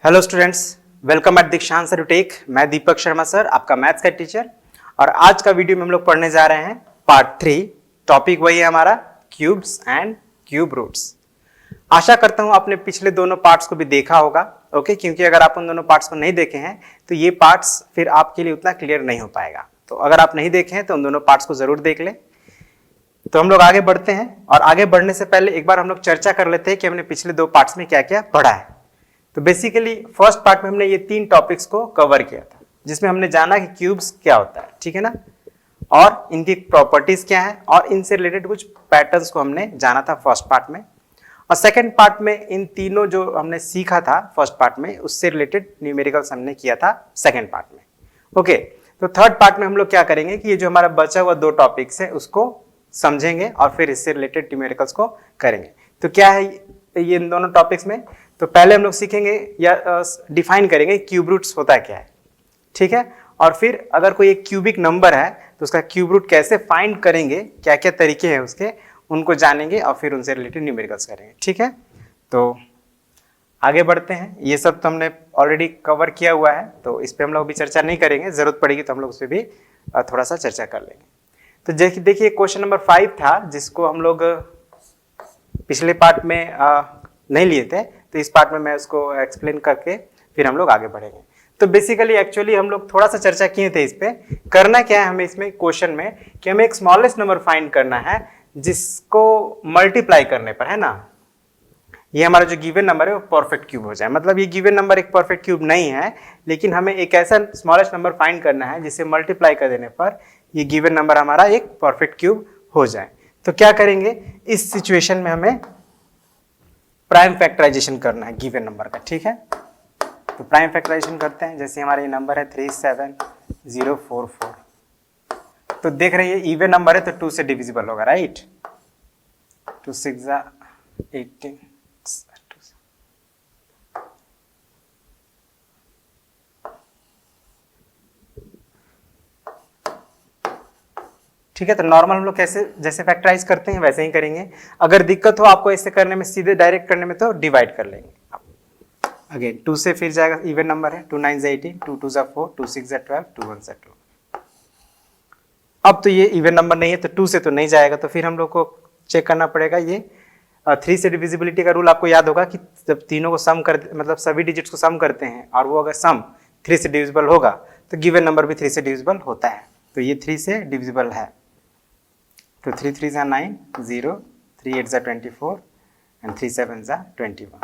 Hello students, welcome eight दीक्षांत sir take. मैं Deepak Sharma sir, आपका मैथ्स का टीचर। और आज का वीडियो में हम लोग पढ़ने जा रहे हैं पार्ट 3। टॉपिक वही है हमारा क्यूब्स एंड क्यूब रूट्स। आशा करता हूं आपने पिछले दोनों पार्ट्स को भी देखा होगा, ओके। क्योंकि अगर आप उन दोनों पार्ट्स को नहीं देखे हैं तो ये पार्ट्स फिर आपके लिए उतना क्लियर नहीं हो पाएगा। तो अगर आप नहीं देखे हैं तो उन दोनों पार्ट्स को जरूर देख लें। तो हम लोग आगे बढ़ते हैं, और आगे बढ़ने से पहले एक बार हम लोग चर्चा कर लेते हैं कि हमने पिछले दो पार्ट्स में क्या क्या पढ़ा है। तो बेसिकली फर्स्ट पार्ट में हमने ये 3 टॉपिक्स को कवर किया था, जिसमें हमने जाना कि क्यूब्स क्या होता है, ठीक है ना, और इनकी प्रॉपर्टीज क्या है, और इनसे रिलेटेड कुछ पैटर्न्स को हमने जाना था फर्स्ट पार्ट में। और सेकंड पार्ट में इन तीनों जो हमने सीखा था फर्स्ट पार्ट में, उससे रिलेटेड न्यूमेरिकल्स हमने किया था सेकंड पार्ट में, ओके। तो थर्ड पार्ट में हम लोग क्या करेंगे कि ये जो हमारा बचा हुआ 2 टॉपिक्स है उसको समझेंगे और फिर इससे रिलेटेड न्यूमेरिकल्स को करेंगे। तो क्या है ये इन दोनों टॉपिक्स में? तो पहले हम लोग सीखेंगे या डिफाइन करेंगे क्यूब रूट्स होता क्या है, ठीक है। और फिर अगर कोई एक क्यूबिक नंबर है तो उसका क्यूब रूट कैसे फाइंड करेंगे, क्या क्या तरीके हैं उसके, उनको जानेंगे और फिर उनसे रिलेटेड न्यूमेरिकल्स करेंगे, ठीक है। तो आगे बढ़ते हैं। ये सब तो हमने ऑलरेडी कवर किया हुआ है, तो इस पर हम लोग अभी चर्चा नहीं करेंगे। जरूरत पड़ेगी तो हम लोग उस पर भी थोड़ा सा चर्चा कर लेंगे। तो देखिए क्वेश्चन नंबर 5 था, जिसको हम लोग पिछले पार्ट में नहीं लिए थे, तो इस पार्ट में मैं उसको एक्सप्लेन करके फिर हम लोग आगे बढ़ेंगे। तो बेसिकली एक्चुअली हम लोग थोड़ा सा चर्चा किए थे इस पे। करना क्या है हमें इसमें क्वेश्चन में कि हमें एक स्मॉलेस्ट नंबर फाइंड करना है जिसको मल्टीप्लाई करने पर, है ना, ये हमारा जो गिवन नंबर है वो परफेक्ट क्यूब हो जाए। मतलब ये गिवन नंबर एक परफेक्ट क्यूब नहीं है, लेकिन हमें एक ऐसा स्मॉलेस्ट नंबर फाइंड करना है जिसे मल्टीप्लाई कर देने पर ये गिवन नंबर हमारा एक परफेक्ट क्यूब हो जाए। तो क्या करेंगे इस सिचुएशन में, हमें प्राइम फैक्टराइजेशन करना है गिवन नंबर का, ठीक है। तो प्राइम फैक्टराइजेशन करते हैं। जैसे हमारा ये नंबर है 37044, तो देख रहे हैं ये इवन नंबर है तो 2 से डिविजिबल होगा, राइट। 2 6 18, ठीक है। तो नॉर्मल हम लोग कैसे जैसे फैक्टराइज करते हैं वैसे ही करेंगे। अगर दिक्कत हो आपको ऐसे करने में, सीधे डायरेक्ट करने में, तो डिवाइड कर लेंगे। अगेन 2 से फिर जाएगा, इवन नंबर है, 2 9 18, 2 2 4, 2 6 12, 2 1 2। अब तो ये इवन नंबर नहीं है तो 2 से तो नहीं जाएगा, तो फिर हम लोग को चेक करना पड़ेगा। ये 3 से डिविजिबिलिटी का रूल आपको याद होगा कि जब तीनों को सम कर, मतलब सभी डिजिट्स को सम करते हैं और वो अगर सम 3 से डिविजिबल होगा तो गिवन नंबर भी 3 से डिविजिबल होता है। तो ये 3 से डिविजिबल है। तो 3 3 जा 9, 0, 3 8 जा 24 एंड 3 7 जा 21।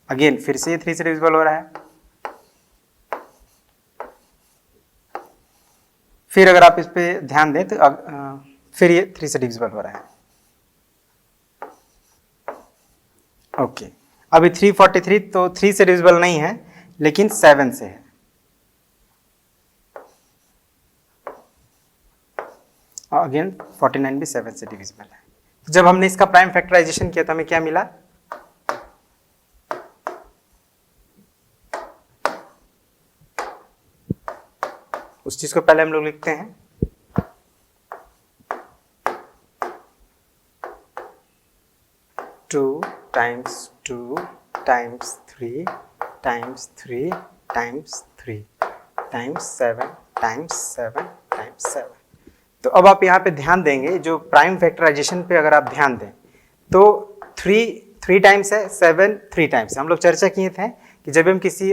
अगेन फिर से ये 3 से डिविजिबल हो रहा है। फिर अगर आप इस पे ध्यान दें तो फिर ये 3 से डिविजिबल हो रहा है, ओके। अभी 343 तो 3 से डिविजिबल नहीं है लेकिन 7 से है। अगेन 49 भी 7 से डिविजिबल है। तो जब हमने इसका प्राइम फैक्टराइजेशन किया तो हमें क्या मिला, उस चीज को पहले हम लोग लिखते हैं। Two times 2 times 3 times 3 times 3 times 7 times 7 times 7। तो अब आप यहाँ पे ध्यान देंगे, जो प्राइम फैक्टराइजेशन पे अगर आप ध्यान दें तो 3 टाइम्स है, 7 3 टाइम्स है। हम लोग चर्चा किए थे कि जब हम किसी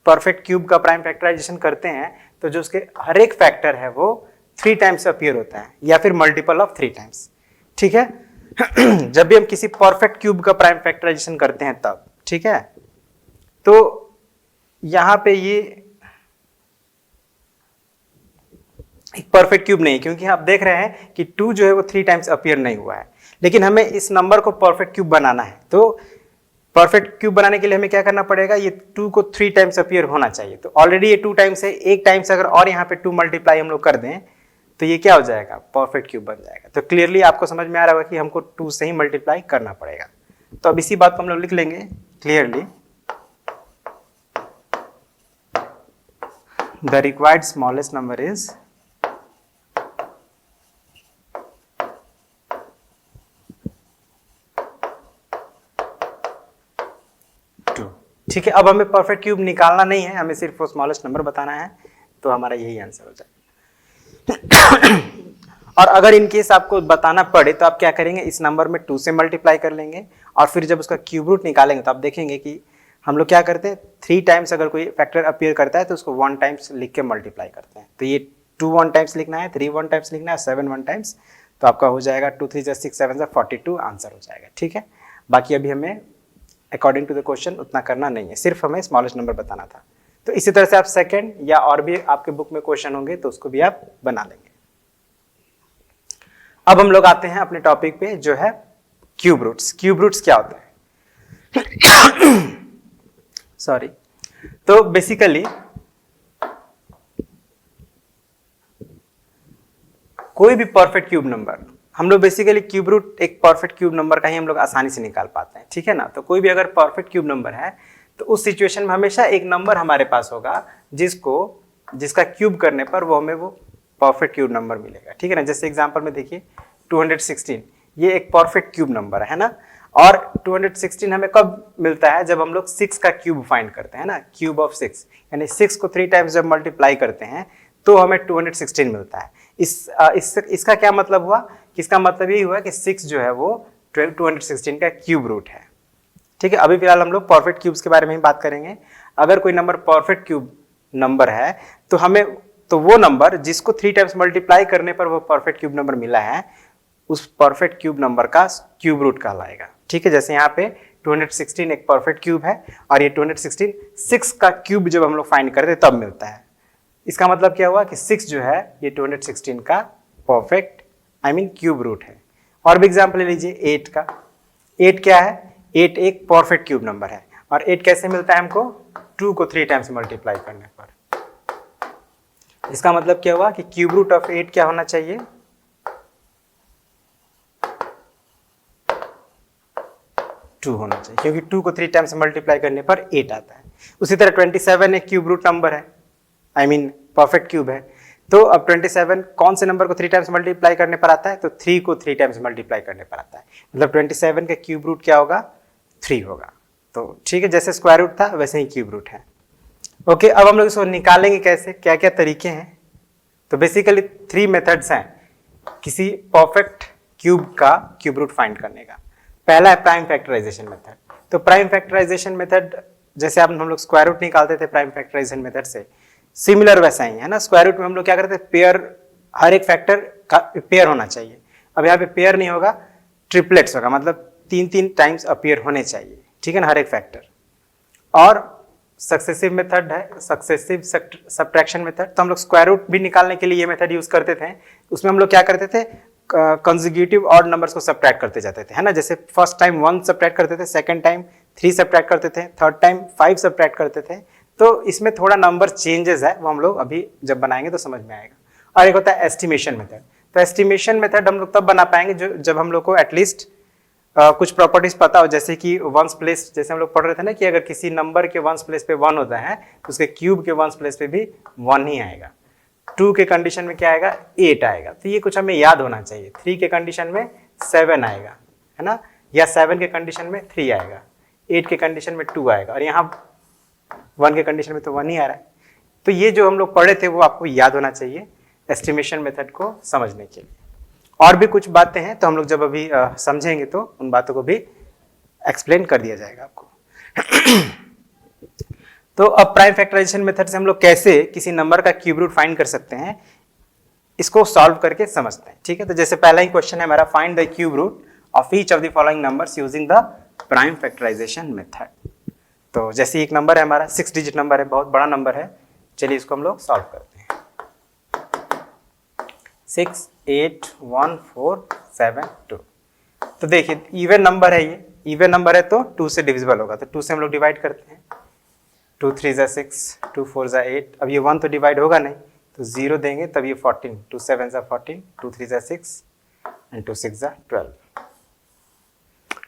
परफेक्ट क्यूब का प्राइम फैक्टराइजेशन करते हैं तो जो उसके हर एक फैक्टर है वो 3 टाइम्स अपीयर होता है, या फिर मल्टीपल ऑफ 3 टाइम्स, ठीक है। जब भी हम किसी परफेक्ट क्यूब का प्राइम फैक्टराइजेशन करते हैं तब, ठीक है। तो यहां पे ये एक परफेक्ट क्यूब नहीं, क्योंकि आप देख रहे हैं कि 2 जो है वो 3 टाइम्स अपीयर नहीं हुआ है, लेकिन हमें इस नंबर को परफेक्ट क्यूब बनाना है। तो परफेक्ट क्यूब बनाने के लिए हमें क्या करना पड़ेगा, ये 2 को 3 टाइम्स अपीयर होना चाहिए। तो ऑलरेडी ये 2 टाइम्स है, एक टाइम्स अगर और यहाँ पे 2 मल्टीप्लाई हम लोग कर दें तो ये क्या हो जाएगा, परफेक्ट क्यूब बन जाएगा। तो क्लियरली आपको समझ में आ रहा होगा कि हमको 2 से ही मल्टीप्लाई करना पड़ेगा। तो अब इसी बात को हम लोग लिख लेंगे clearly, the required smallest number is ठीक है, अब हमें परफेक्ट क्यूब निकालना नहीं है, हमें सिर्फ वो स्मॉलेस्ट नंबर बताना है, तो हमारा यही आंसर हो जाएगा। और अगर इन केस आपको बताना पड़े तो आप क्या करेंगे, इस नंबर में 2 से मल्टीप्लाई कर लेंगे और फिर जब उसका क्यूब रूट निकालेंगे तो आप देखेंगे कि हम लोग क्या करते हैं, 3 टाइम्स अगर कोई फैक्टर अपीयर करता है तो उसको 1 टाइम्स लिख के मल्टीप्लाई करते हैं। तो ये 2 1 टाइम्स लिखना है, 3 1 टाइम्स लिखना है, 7 1 टाइम्स, तो आपका हो जाएगा 2 3 6 7 42 आंसर हो जाएगा। ठीक है, बाकी अभी हमें अकॉर्डिंग टू द क्वेश्चन उतना करना नहीं है, सिर्फ हमें स्मॉलेस्ट नंबर बताना था। तो इसी तरह से आप सेकंड या और भी आपके बुक में क्वेश्चन होंगे तो उसको भी आप बना लेंगे। अब हम लोग आते हैं अपने टॉपिक पे जो है क्यूब रूट्स। क्यूब रूट्स क्या होता है? सॉरी, तो बेसिकली कोई भी परफेक्ट क्यूब नंबर, हम लोग बेसिकली क्यूब रूट एक परफेक्ट क्यूब नंबर का ही हम लोग आसानी से निकाल पाते हैं। ठीक है ना, तो कोई भी अगर परफेक्ट क्यूब नंबर है तो उस सिचुएशन में हमेशा एक नंबर हमारे पास होगा जिसका क्यूब करने पर वो हमें वो परफेक्ट क्यूब नंबर मिलेगा। ठीक है ना, जैसे एग्जांपल में देखिए 216, ये एक परफेक्ट क्यूब नंबर है ना, और 216 हमें कब मिलता है, जब हम लोग 6 का क्यूब फाइंड करते हैं ना, क्यूब ऑफ 6, यानी 6 को 3 टाइम्स जब मल्टीप्लाई करते हैं तो हमें 216 मिलता है। इसका क्या मतलब हुआ, कि इसका मतलब ये हुआ कि 6 जो है वो 216 का क्यूब रूट है। ठीक है, अभी फिलहाल हम लोग परफेक्ट क्यूब्स के बारे में ही बात करेंगे। अगर कोई नंबर परफेक्ट क्यूब नंबर है तो वो नंबर जिसको 3 टाइम्स मल्टीप्लाई करने पर वो परफेक्ट क्यूब नंबर मिला है, उस परफेक्ट क्यूब नंबर का क्यूब रूट कहलाएगा। ठीक है, जैसे यहाँ पे 216 एक परफेक्ट क्यूब है और ये 216 6 का क्यूब जब हम लोग फाइंड करते तब मिलता है। इसका मतलब क्या हुआ कि 6 जो है ये 216 का परफेक्ट क्यूब रूट है। और भी एग्जाम्पल ले लीजिए 8 का। 8 क्या है, 8 एक परफेक्ट क्यूब नंबर है, और 8 कैसे मिलता है हमको, 2 को 3 टाइम्स मल्टीप्लाई करने पर। इसका मतलब क्या हुआ कि क्यूब रूट ऑफ 8 क्या होना चाहिए, 2 होना चाहिए, क्योंकि 2 को 3 टाइम्स मल्टीप्लाई करने पर 8 आता है। उसी तरह 27 एक क्यूब रूट नंबर है, परफेक्ट क्यूब है। तो अब 27 कौन से नंबर को 3 टाइम्स मल्टीप्लाई करने पर आता है, तो 3 को 3 टाइम्स मल्टीप्लाई करने पर आता है। मतलब 27 का क्यूब रूट क्या होगा, 3 होगा। तो ठीक है, जैसे स्क्वायर रूट था वैसे ही क्यूब रूट है। ओके, अब हम लोग इसको निकालेंगे कैसे, क्या क्या तरीके हैं। तो बेसिकली 3 मेथड्स हैं किसी परफेक्ट क्यूब का क्यूब रूट फाइंड करने का। पहला है प्राइम फैक्टराइजेशन मेथड। तो प्राइम फैक्टराइजेशन मेथड जैसे हम लोग स्क्वायर रूट निकालते थे प्राइम फैक्टराइजेशन मेथड से, सिमिलर वैसा ही है ना। स्क्वायर रूट में हम लोग क्या करते थे, पेयर, हर एक फैक्टर का पेयर होना चाहिए। अब यहाँ पे पेयर नहीं होगा, ट्रिपलेट्स होगा, मतलब 3 टाइम्स अपीयर होने चाहिए। ठीक है ना, हर एक फैक्टर। और सक्सेसिव मेथड है, सक्सेसिव सब्ट्रैक्शन मेथड। तो हम लोग स्क्वायर रूट भी निकालने के लिए ये मेथड यूज करते थे। उसमें हम लोग क्या करते थे, कंसेक्यूटिव ऑड नंबर्स को सब्ट्रैक्ट करते जाते थे, है ना। जैसे फर्स्ट टाइम 1 सब्ट्रैक्ट करते थे, सेकंड टाइम 3 सब्ट्रैक्ट करते थे, थर्ड टाइम 5 सब्ट्रैक्ट करते थे। तो इसमें थोड़ा नंबर चेंजेस है, वो हम लोग अभी जब बनाएंगे तो समझ में आएगा। और एक होता है एस्टिमेशन मेथड। तो एस्टिमेशन मेथड हम लोग तब बना पाएंगे जब हम लोग को एटलीस्ट कुछ प्रॉपर्टीज पता हो, जैसे कि वंस प्लेस, जैसे हम लोग पढ़ रहे थे ना कि अगर किसी नंबर के वंस प्लेस पे 1 होता है तो उसके क्यूब के वंस प्लेस पे भी 1 ही आएगा। 2 के कंडीशन में क्या आएगा, 8 आएगा। तो ये कुछ हमें याद होना चाहिए। 3 के कंडीशन में 7 आएगा, है ना, या 7 के कंडीशन में 3 आएगा, 8 के कंडीशन में 2 आएगा, और यहाँ 1 के कंडीशन में तो 1 ही आ रहा है। तो ये जो हम लोग पढ़े थे वो आपको याद होना चाहिए एस्टिमेशन मेथड को समझने के लिए। और भी कुछ बातें हैं तो हम लोग जब अभी समझेंगे तो उन बातों को भी एक्सप्लेन कर दिया जाएगा आपको। तो अब प्राइम फैक्टराइजेशन मेथड से हम लोग कैसे किसी नंबर का क्यूब रूट फाइंड कर सकते हैं, इसको सॉल्व करके समझते हैं। ठीक है, तो जैसे पहला ही क्वेश्चन है हमारा, find the cube root of each of the following numbers using the prime factorisation method. तो जैसे एक नंबर है हमारा, 6 डिजिट नंबर है, बहुत बड़ा नंबर है। चलिए इसको हम लोग सॉल्व करते हैं। 6 8 1 4 7 2। तो देखिए इवन नंबर है, ये इवन नंबर है तो 2 से डिविजिबल होगा, तो 2 से हम लोग डिवाइड करते हैं। 2 3 = 6, 2 4 = 8। अब ये 1 तो डिवाइड होगा नहीं, तो 0 देंगे तब ये 14, 2 7 = 14, 2 3 = 6 एंड 2 6 = 12।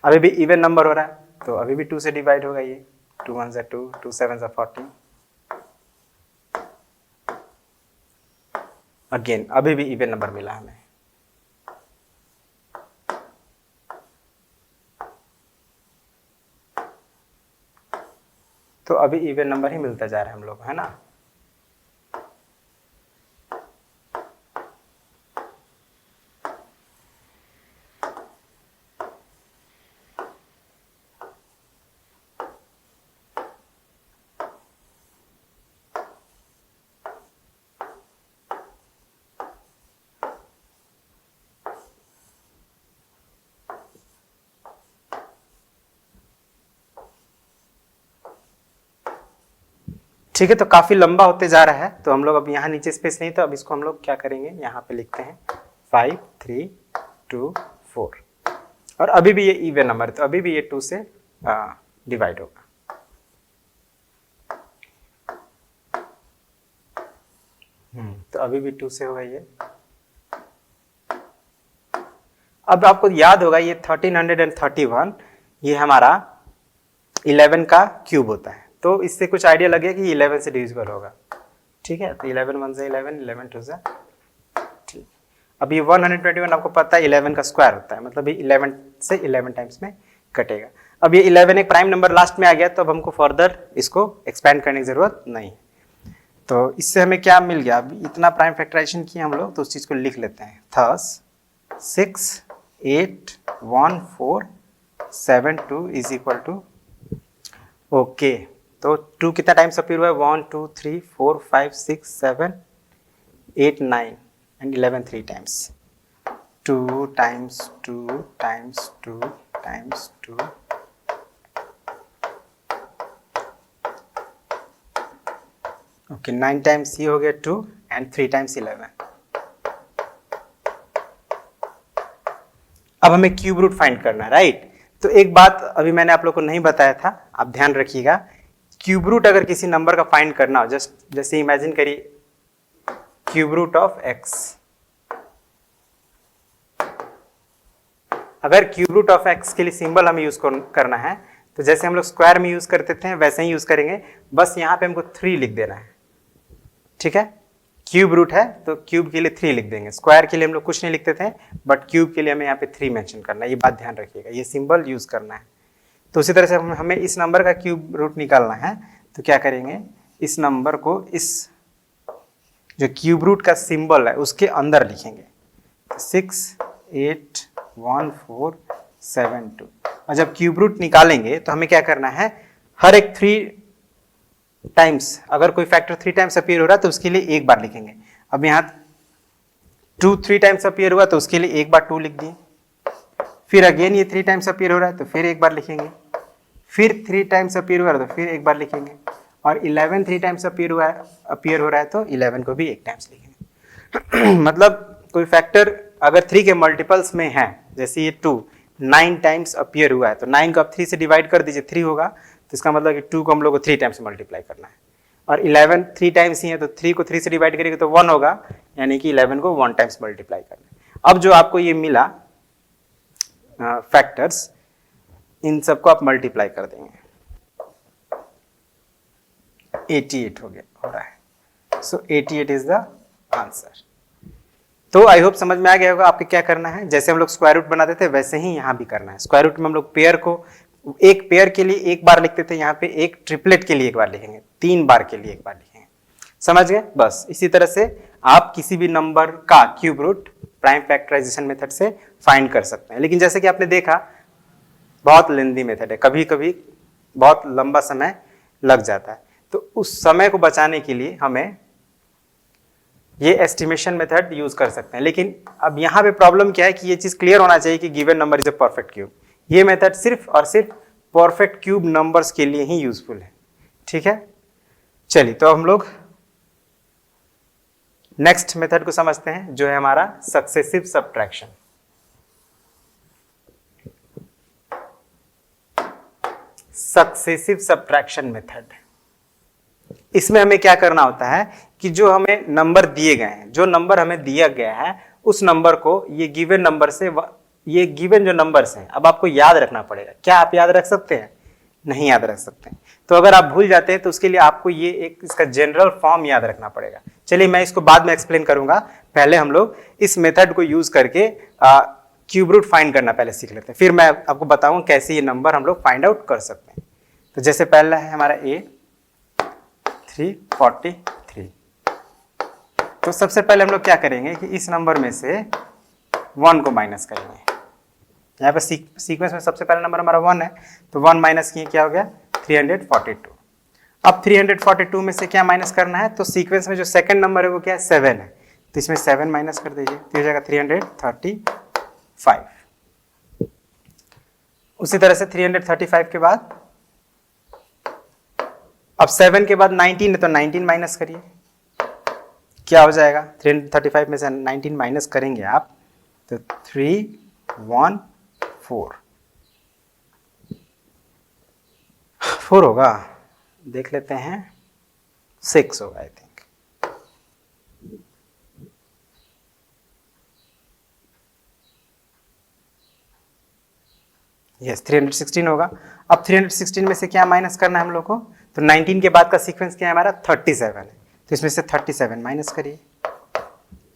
अभी भी इवन नंबर हो रहा है तो अभी भी 2 से डिवाइड होगा, ये 2 1 = 2, 2 7 = 14। अगेन अभी भी इवन नंबर मिला हमें। तो अभी इवन नंबर ही मिलता जा रहा है हम लोग, है ना। ठीक है, तो काफी लंबा होते जा रहा है, तो हम लोग अब यहाँ नीचे स्पेस नहीं, तो अब इसको हम लोग क्या करेंगे, यहाँ पे लिखते हैं 5 3 2 4। और अभी भी ये इवन नंबर, तो अभी भी ये 2 से डिवाइड होगा। तो अभी भी 2 से होगा ये। अब आपको याद होगा ये 1331 ये हमारा 11 का क्यूब होता है, तो इससे कुछ आइडिया लगे कि 11 से डिविजिबल होगा। ठीक है, तो 11 1 से 11, 11 2 से, ठीक। अब ये 121 आपको पता है 11 का स्क्वायर होता है, मतलब ये 11 से 11 टाइम्स में कटेगा। अब ये 11 एक प्राइम नंबर लास्ट में आ गया, तो अब हमको फर्दर इसको एक्सपेंड करने की जरूरत नहीं। तो इससे हमें क्या मिल गया, अब इतना प्राइम फैक्टराइजेशन किए हम लोग, तो उस चीज को लिख लेते हैं। Thus 6 8 1 4 7 2 is equal to, okay, तो 2 कितना टाइम्स अपीयर हुआ है, 1 2 3 4 5 6 7 8 9 and 11 3 times. 2 times 2 times 2 times 2, okay, 9 times ये हो गया 2 एंड 3 टाइम्स 11। अब हमें क्यूब रूट फाइंड करना है, राइट। तो एक बात अभी मैंने आप लोग को नहीं बताया था, आप ध्यान रखिएगा। क्यूब रूट अगर किसी नंबर का फाइंड करना हो, जैसे इमेजिन करिए क्यूब रूट ऑफ एक्स। अगर क्यूब रूट ऑफ एक्स के लिए सिंबल हमें यूज करना है, तो जैसे हम लोग स्क्वायर में यूज करते थे वैसे ही यूज करेंगे, बस यहाँ पे हमको 3 लिख देना है। ठीक है, क्यूब रूट है तो क्यूब के लिए 3 लिख देंगे, स्क्वायर के लिए हम लोग कुछ नहीं लिखते थे, बट क्यूब के लिए हमें यहाँ पे 3 मेंशन करना है, ये बात ध्यान रखिएगा, ये सिंबल यूज करना है। तो उसी तरह से हमें इस नंबर का क्यूब रूट निकालना है, तो क्या करेंगे, इस नंबर को इस जो क्यूब रूट का सिंबल है उसके अंदर लिखेंगे, 6 8 1 4 7 2। और जब क्यूब रूट निकालेंगे तो हमें क्या करना है, हर एक 3 टाइम्स, अगर कोई फैक्टर 3 टाइम्स अपीयर हो रहा है तो उसके लिए एक बार लिखेंगे। अब यहाँ 2 3 टाइम्स अपीयर हुआ तो उसके लिए एक बार 2 लिख दिए, फिर अगेन ये 3 टाइम्स अपीयर हो रहा है तो फिर एक बार लिखेंगे, फिर 3 टाइम्स अपीयर हुआ है तो फिर एक बार लिखेंगे, और 11 3 टाइम्स अपीयर हो रहा है तो 11 को भी एक टाइम्स लिखेंगे। मतलब कोई फैक्टर अगर 3 के मल्टीपल्स में है, जैसे ये 2 9 टाइम्स अपीयर हुआ है, तो 9 को आप 3 से डिवाइड कर दीजिए, 3 होगा, तो इसका मतलब कि 2 को हम लोग को 3 टाइम्स मल्टीप्लाई करना है, और 11 3 टाइम्स ही है तो 3 को 3 से डिवाइड करेंगे तो 1 होगा, यानी कि 11 को 1 टाइम्स मल्टीप्लाई करना है। अब जो आपको ये मिला फैक्टर्स, इन सबको आप मल्टीप्लाई कर देंगे, 88 हो रहा है। सो 88 इज द आंसर। तो आई होप समझ में आ गया होगा आपको क्या करना है। जैसे हम लोग स्क्वायर रूट बनाते थे वैसे ही यहाँ भी करना है। स्क्वायर रूट में हम लोग पेयर को, एक पेयर के लिए एक बार लिखते थे, यहाँ पे एक ट्रिपलेट के लिए एक बार लिखेंगे, 3 बार के लिए एक बार लिखेंगे। समझ गए? बस इसी तरह से आप किसी भी नंबर का cube root prime factorisation method से फाइंड कर सकते हैं। लेकिन जैसे कि आपने देखा बहुत लेंदी मेथड है, कभी कभी बहुत लंबा समय लग जाता है, तो उस समय को बचाने के लिए हमें ये एस्टिमेशन मेथड यूज कर सकते हैं। लेकिन अब यहाँ पे प्रॉब्लम क्या है कि ये चीज क्लियर होना चाहिए कि given number is a perfect cube. ये मेथड सिर्फ और सिर्फ परफेक्ट क्यूब नंबर्स के लिए ही यूजफुल है। ठीक है, चलिए तो हम लोग नेक्स्ट मेथड को समझते हैं, जो है हमारा successive subtraction. Successive subtraction method, इसमें हमें क्या करना होता है कि जो हमें नंबर दिए गए हैं, जो नंबर हमें दिया गया है उस नंबर को ये गिवन नंबर से, ये गिवन जो नंबर्स हैं अब आपको याद रखना पड़ेगा। क्या आप याद रख सकते हैं? नहीं याद रख सकते हैं। तो अगर आप भूल जाते हैं तो उसके लिए आपको ये एक इसका जनरल फॉर्म याद रखना पड़ेगा। चलिए मैं इसको बाद में एक्सप्लेन करूंगा, पहले हम लोग इस मेथड को यूज करके क्यूब रूट फाइंड करना पहले सीख लेते हैं, फिर मैं आपको बताऊंगा कैसे ये नंबर हम लोग फाइंड आउट कर सकते हैं। तो जैसे पहला है हमारा ए, 343। तो सबसे पहले हम लोग क्या करेंगे कि इस नंबर में से 1 को माइनस करेंगे। यहाँ पे सीक्वेंस में सबसे पहला नंबर हमारा 1 है, तो 1 माइनस किए क्या हो गया 342। अब 342 में से क्या माइनस करना है, तो सीक्वेंस में जो सेकंड नंबर है वो क्या है 7 है, तो इसमें 7 माइनस कर दीजिए, तो हो जाएगा 335। उसी तरह से 335 के बाद अब 7 के बाद 19 है, तो 19 माइनस करिए, क्या हो जाएगा 335 में से 19 माइनस करेंगे आप तो 4 होगा, देख लेते हैं 6 होगा आई थिंक। यस 316 होगा। अब 316 में से क्या माइनस करना है हम लोग को, तो 19 के बाद का सीक्वेंस क्या है हमारा 37 है, तो इसमें से 37 माइनस करिए,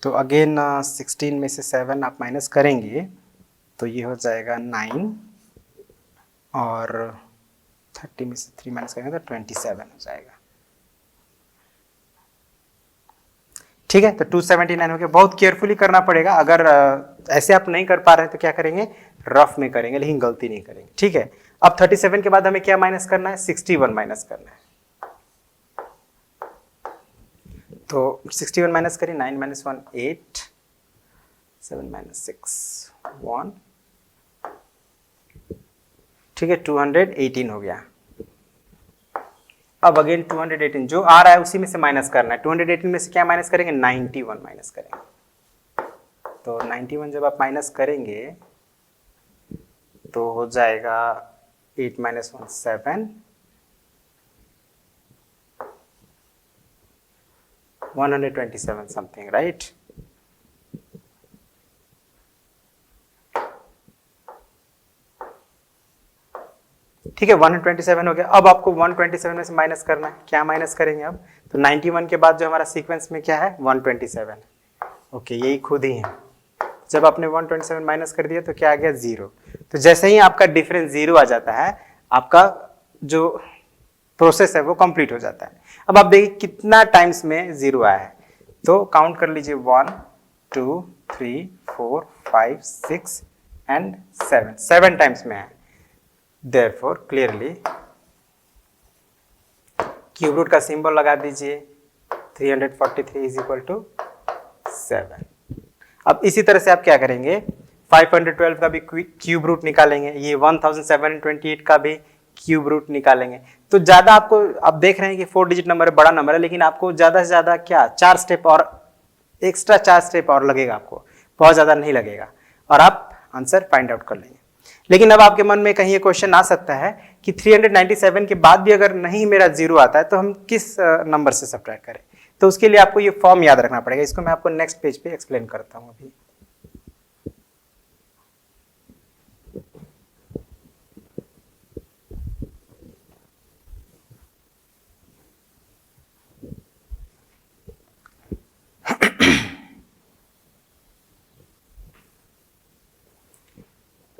तो अगेन 16 में से 7 आप माइनस करेंगे तो ये हो जाएगा 9 और 30 में से 3 माइनस करेंगे तो 27 हो जाएगा। ठीक है, तो 279 हो गया। बहुत केयरफुली करना पड़ेगा, अगर ऐसे आप नहीं कर पा रहे हैं तो क्या करेंगे रफ में करेंगे, लेकिन गलती नहीं करेंगे। ठीक है, अब 37 के बाद हमें क्या माइनस करना है 61 माइनस करना है, तो 61 माइनस करिए 9 माइनस 1 8 7 माइनस 6 1। ठीक है 218 हो गया। अब अगेन 218 जो आ रहा है उसी में से माइनस करना है, 218 में से क्या माइनस करेंगे 91 माइनस करेंगे, तो 91 जब आप माइनस करेंगे तो हो जाएगा 8 माइनस 1 7 127 समथिंग, राइट। ठीक है 127 हो गया। अब आपको 127 में से माइनस करना है, क्या माइनस करेंगे अब, तो 91 के बाद जो हमारा सीक्वेंस में क्या है 127। ओके यही खुद ही है, जब आपने 127 माइनस कर दिया तो क्या आ गया 0, तो जैसे ही आपका डिफरेंस 0 आ जाता है आपका जो प्रोसेस है वो कंप्लीट हो जाता है। अब आप देखिए कितना टाइम्स में 0 आया है, तो काउंट कर लीजिए 1 2 3 4 5 6 एंड 7 टाइम्स में है। Therefore clearly क्यूब रूट का सिंबल लगा दीजिए, 343 इज इक्वल टू 7। अब इसी तरह से आप क्या करेंगे 512 का भी क्यूब रूट निकालेंगे, ये 1728 का भी क्यूब रूट निकालेंगे। तो ज्यादा आपको, आप देख रहे हैं कि 4 डिजिट नंबर है, बड़ा नंबर है, लेकिन आपको ज्यादा से ज्यादा क्या 4 स्टेप और एक्स्ट्रा 4 स्टेप और लगेगा, आपको बहुत ज्यादा नहीं लगेगा, और आप आंसर फाइंड आउट कर लेंगे। लेकिन अब आपके मन में कहीं ये क्वेश्चन आ सकता है कि 397 के बाद भी अगर नहीं मेरा 0 आता है तो हम किस नंबर से सब्ट्रैक्ट करें, तो उसके लिए आपको ये फॉर्म याद रखना पड़ेगा। इसको मैं आपको नेक्स्ट पेज पे एक्सप्लेन करता हूं अभी।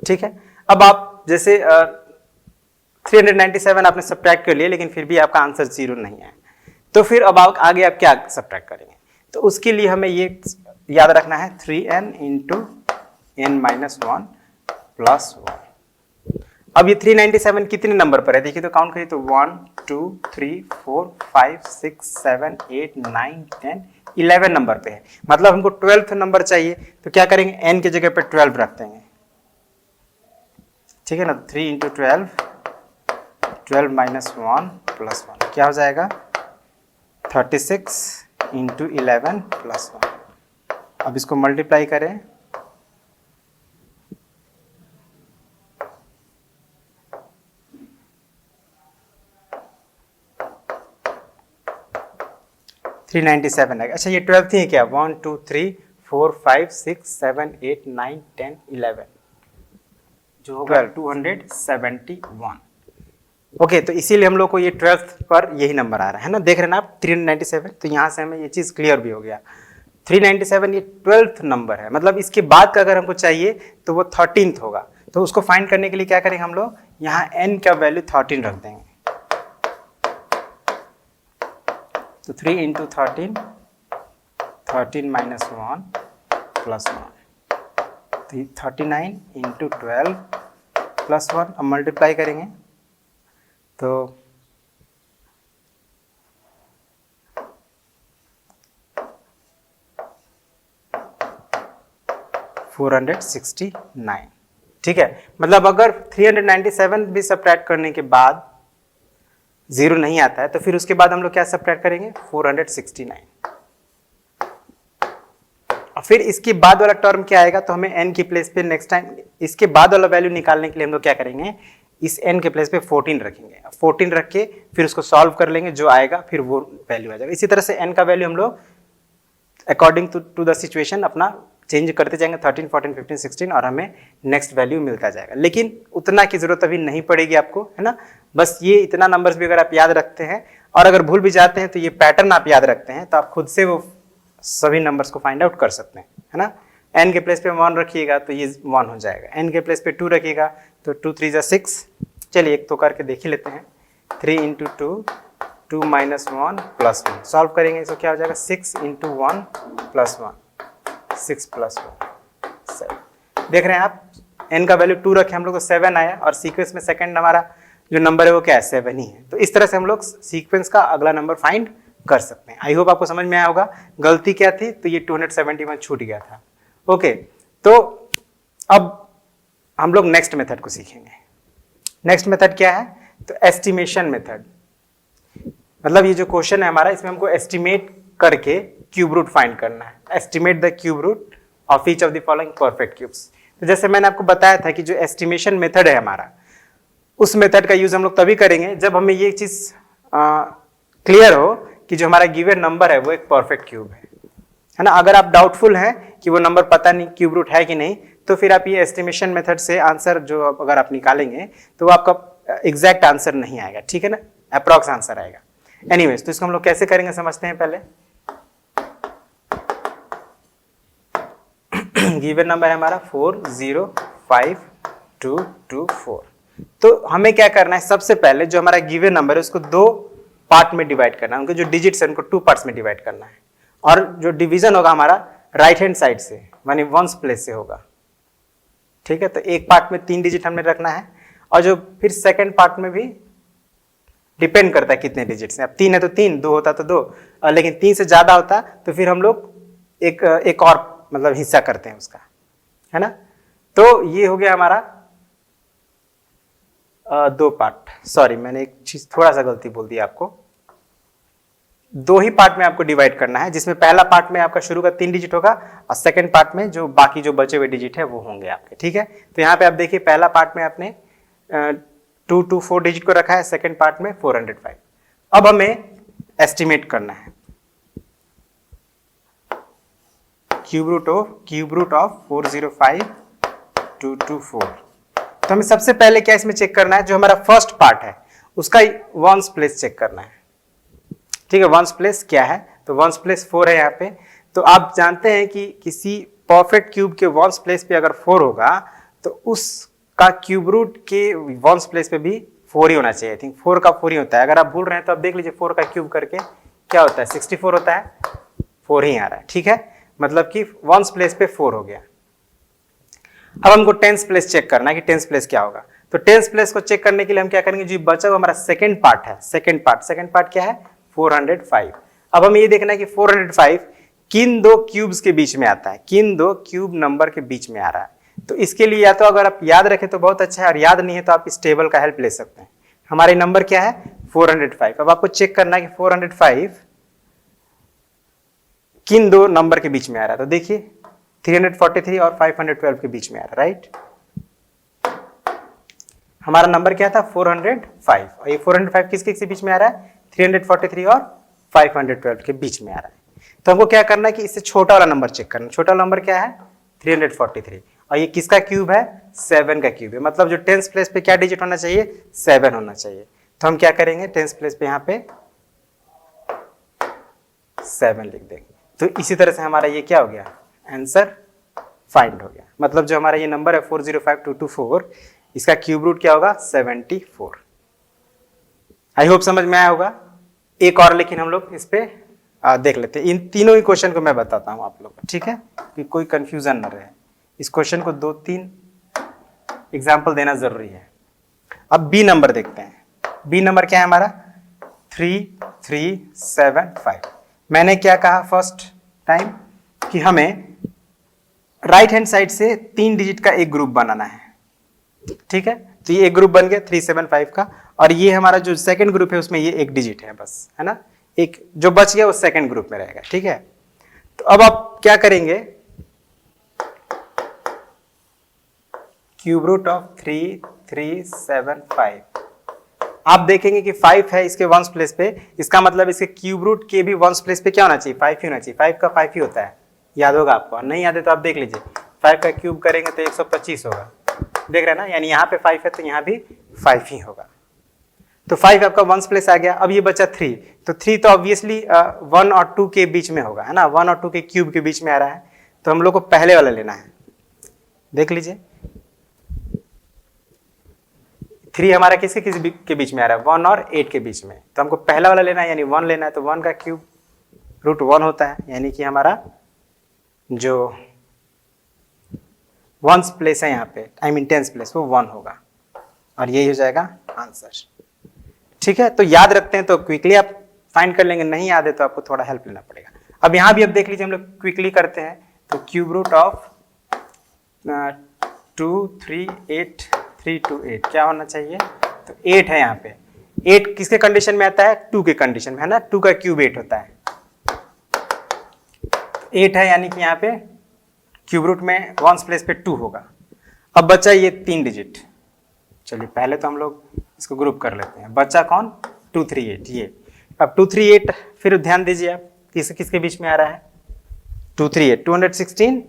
ठीक है, अब आप जैसे 397 आपने सब्ट्रैक्ट कर लिया, लेकिन फिर भी आपका आंसर 0 नहीं है, तो फिर अब आगे आप क्या सब्ट्रैक्ट करेंगे, तो उसके लिए हमें ये याद रखना है 3n into n minus 1 plus 1। अब ये 397 कितने नंबर पर है देखिए, तो काउंट करिए, तो 1 2 3 4 5 6 7 8 9 10 11 नंबर पे है, मतलब हमको 12th नंबर चाहिए, तो क्या करेंगे n की जगह पे 12 रख देंगे। ठीक है ना, 3 इंटू 12 माइनस 1 प्लस 1 क्या हो जाएगा 36 इंटू 11 प्लस 1। अब इसको मल्टीप्लाई करें, थ्री 97 है। अच्छा ये 12 थी है क्या, 1 2 3 4 5 6 7 8 9 10 11 जो होगा 271। ओके, तो इसीलिए हम लोग को ये 12th पर यही नंबर आ रहा है ना, देख रहे हैं ना आप 397, तो यहाँ से हमें ये चीज़ क्लियर भी हो गया। 397 ये 12th नंबर है, मतलब इसके बाद का अगर हमको चाहिए तो वो 13th होगा, तो उसको फाइंड करने के लिए क्या करेंगे हम लोग, यहाँ n का वैल्यू 13 रख देंगे। तो 3 into 13, 13 minus 1 plus 1, 39 into 12 plus 1। अब मल्टीप्लाई करेंगे तो 469। ठीक है, मतलब अगर 397 भी सब्ट्रैक्ट करने के बाद जीरो नहीं आता है तो फिर उसके बाद हम लोग क्या सब्ट्रैक्ट करेंगे, 469। और फिर इसके बाद वाला टर्म क्या आएगा, तो हमें n की प्लेस पे नेक्स्ट टाइम इसके बाद वाला वैल्यू निकालने के लिए हम लोग क्या करेंगे, इस n के प्लेस पे 14 रखेंगे। 14 रख के फिर उसको सॉल्व कर लेंगे, जो आएगा फिर वो वैल्यू आ जाएगा। इसी तरह से n का वैल्यू हम लोग अकॉर्डिंग टू द सिचुएशन अपना चेंज करते जाएंगे, 13, 14, 15, 16, और हमें नेक्स्ट वैल्यू मिलता जाएगा। लेकिन उतना की जरूरत अभी नहीं पड़ेगी आपको, है ना। बस ये इतना नंबर्स भी अगर आप याद रखते हैं और अगर भूल भी जाते हैं तो ये पैटर्न आप याद रखते हैं तो आप खुद से वो सभी नंबर्स को फाइंड आउट कर सकते हैं, है ना। n के प्लेस पे 1 रखिएगा तो ये 1 हो जाएगा, n के प्लेस पे 2 रखिएगा तो 2 3 जा 6। चलिए एक तो करके देख ही लेते हैं। 3 इंटू 2, 2 माइनस 1 प्लस 1, सॉल्व करेंगे तो क्या हो जाएगा, 6 इंटू 1 प्लस 1, 6 प्लस 1 7। देख रहे हैं आप, n का वैल्यू 2 रखे हम लोग को 7 आया, और सीक्वेंस में सेकंड हमारा जो नंबर है वो क्या है, 7 ही है। तो इस तरह से हम लोग सीक्वेंस का अगला नंबर फाइंड कर सकते हैं। आई होप आपको समझ में आया होगा। गलती क्या थी, तो ये 271 छूट गया था। ओके, तो अब हम लोग नेक्स्ट मेथड को सीखेंगे। नेक्स्ट मेथड क्या है, तो एस्टिमेशन मेथड। मतलब ये जो क्वेश्चन है हमारा, इसमें हमको एस्टिमेट करके क्यूब रूट फाइंड करना है। Estimate the cube root of each of the following perfect cubes. तो जैसे मैंने आपको बताया था कि जो एस्टिमेशन मेथड है हमारा, उस मेथड का यूज हम लोग तभी करेंगे जब हमें ये चीज क्लियर हो कि जो हमारा गिवन नंबर है वो एक परफेक्ट क्यूब है ना। अगर आप डाउटफुल हैं कि वो नंबर पता नहीं क्यूब रूट है कि नहीं, तो फिर आप ये एस्टिमेशन मेथड से आंसर जो अगर आप निकालेंगे तो वो आपका एग्जैक्ट आंसर नहीं आएगा, ठीक है ना, अप्रॉक्स आंसर आएगा। एनीवेज, तो इसको हम लोग कैसे करेंगे समझते हैं पहले। गिवन नंबर है हमारा 405224। तो हमें क्या करना है, सबसे पहले जो हमारा गिवन नंबर है उसको 2 पार्ट में डिवाइड करना है। उनके जो डिजिट्स है उनको 2 पार्ट्स में डिवाइड करना है, और जो डिवीजन होगा हमारा राइट हैंड साइड से, मानी वंस प्लेस से होगा। ठीक है, तो एक पार्ट में 3 डिजिट हमने रखना है, और जो फिर सेकंड पार्ट में भी डिपेंड करता है कितने डिजिट्स हैं। अब 3 है तो 3, 2 होता तो 2, लेकिन 3 से ज्यादा होता तो फिर हम लोग एक और मतलब हिस्सा करते हैं उसका, है ना। तो ये हो गया हमारा 2 पार्ट। सॉरी, मैंने एक चीज थोड़ा सा गलती बोल दी आपको। 2 ही पार्ट में आपको डिवाइड करना है, जिसमें पहला पार्ट में आपका शुरू का 3 डिजिट होगा, और सेकंड पार्ट में जो बाकी जो बचे हुए डिजिट है वो होंगे आपके। ठीक है, तो यहाँ पे आप देखिए पहला पार्ट में आपने 2 to 4 डिजिट को रखा है, सेकंड पार्ट में 405। अब हमें एस्टिमेट करना है क्यूब रूट ऑफ 405224। तो हमें सबसे पहले क्या इसमें चेक करना है, जो हमारा फर्स्ट पार्ट है उसका वंस प्लेस चेक करना है। ठीक है, वंस प्लेस क्या है, तो वंस प्लेस 4 है यहाँ पे। तो आप जानते हैं कि किसी परफेक्ट क्यूब के वंस प्लेस पे अगर 4 होगा तो उसका क्यूब रूट के वंस प्लेस पे भी 4 ही होना चाहिए। आई थिंक 4 का 4 ही होता है। अगर आप भूल रहे हैं तो आप देख लीजिए 4 का क्यूब करके क्या होता है, 64 होता है, 4 ही आ रहा है। ठीक है, मतलब कि वंस प्लेस पे 4 हो गया। अब हमको टेंस प्लेस चेक करना है कि टेंस प्लेस क्या होगा। तो टेंस प्लेस को चेक करने के लिए हम क्या करेंगे, जो बचा हुआ हमारा सेकंड पार्ट है, सेकंड पार्ट क्या है, 405। अब हमें ये देखना है कि 405 किन 2 क्यूब्स के बीच में आता है, किन 2 क्यूब नंबर के बीच में आ रहा है। तो इसके लिए या तो अगर आप याद रखें तो बहुत अच्छा है, और याद नहीं है तो आप इस टेबल का हेल्प ले सकते हैं। हमारे नंबर क्या है, 405। अब आपको चेक करना है कि 405 किन 2 नंबर के बीच में आ रहा है। तो देखिए 343 और 512 के बीच में आ रहा है, राइट। हमारा नंबर क्या था, 405, और ये 405 किसके बीच में आ रहा है, 343 और 512 के बीच में आ रहा है। तो हमको क्या करना है कि इससे छोटा वाला नंबर चेक करना। छोटा नंबर क्या है, 343, और ये किसका क्यूब है, 7 का क्यूब है। मतलब जो टेंस प्लेस पे क्या डिजिट होना चाहिए, 7 होना चाहिए। तो हम क्या करेंगे, टेंस प्लेस पे यहाँ पे 7 लिख देंगे। तो इसी तरह से हमारा ये क्या हो गया, आंसर फाइंड हो गया। मतलब जो हमारा ये नंबर है 405224, इसका क्यूब रूट क्या होगा, 74। आई होप समझ में आया होगा। एक और लेकिन हम लोग इस पे देख लेते हैं। इन तीनों ही क्वेश्चन को मैं बताता हूं आप लोग को, ठीक है, कि कोई कंफ्यूजन ना रहे। इस क्वेश्चन को 2-3 एग्जाम्पल देना जरूरी है। अब बी नंबर देखते हैं। बी नंबर क्या है हमारा? 3 3 7 5। मैंने क्या कहा फर्स्ट टाइम कि हमें राइट हैंड साइड से 3 डिजिट का एक ग्रुप बनाना है, ठीक है। तो ये एक ग्रुप बन गया 3 7 5 का, और ये हमारा जो सेकंड ग्रुप है उसमें ये एक डिजिट है बस, है ना। एक जो बच गया वो सेकंड ग्रुप में रहेगा, ठीक है। तो अब आप क्या करेंगे, क्यूब रूट ऑफ 3 3 7 5। आप देखेंगे कि 5 है इसके वंस प्लेस पे, इसका मतलब इसके क्यूब रूट के भी वंस प्लेस पे क्या होना चाहिए? 5 ही होना चाहिए। 5 का 5 ही होता है, याद होगा आपको। नहीं याद है तो आप देख लीजिए, 5 का क्यूब करेंगे तो 125 होगा, देख रहे हैं ना। यानी यहाँ पे 5 है तो यहाँ भी 5 ही होगा। तो 5 आपका वंस प्लेस आ गया। अब ये बचा 3, तो 3 तो ऑब्वियसली 1 और 2 के बीच में होगा, है ना। 1 और 2 के क्यूब के बीच में आ रहा है, तो हम लोग को पहले वाला लेना है। देख लीजिए 3 हमारा किसके के बीच में आ रहा है? 1 और 8 के बीच में, तो हमको पहला वाला लेना है, यानी 1 लेना है। तो 1 का क्यूब रूट 1 होता है, यानी कि हमारा जो वंस प्लेस है यहाँ पे, आई मीन टेंस प्लेस, वो 1 होगा, और यही हो जाएगा आंसर, ठीक है। तो याद रखते हैं तो क्विकली आप फाइंड कर लेंगे, नहीं याद है तो आपको थोड़ा हेल्प लेना पड़ेगा। अब यहाँ भी अब देख लीजिए, हम लोग क्विकली करते हैं। तो क्यूब रूट ऑफ 2 3 8 3 2 8 क्या होना चाहिए? तो 8 है यहाँ पे। 8 किसके कंडीशन में आता है? 2 के कंडीशन में, है ना। 2 का क्यूब 8 होता है, 8 है, यानी कि यहाँ पे क्यूब रूट में वंस प्लेस पे 2 होगा। अब बचा ये 3 डिजिट। चलिए पहले तो हम लोग इसको ग्रुप कर लेते हैं। बचा कौन? 2 3 8 ये। अब 2 3 8 फिर ध्यान दीजिए आप किसके बीच में आ रहा है? 2 3 8 216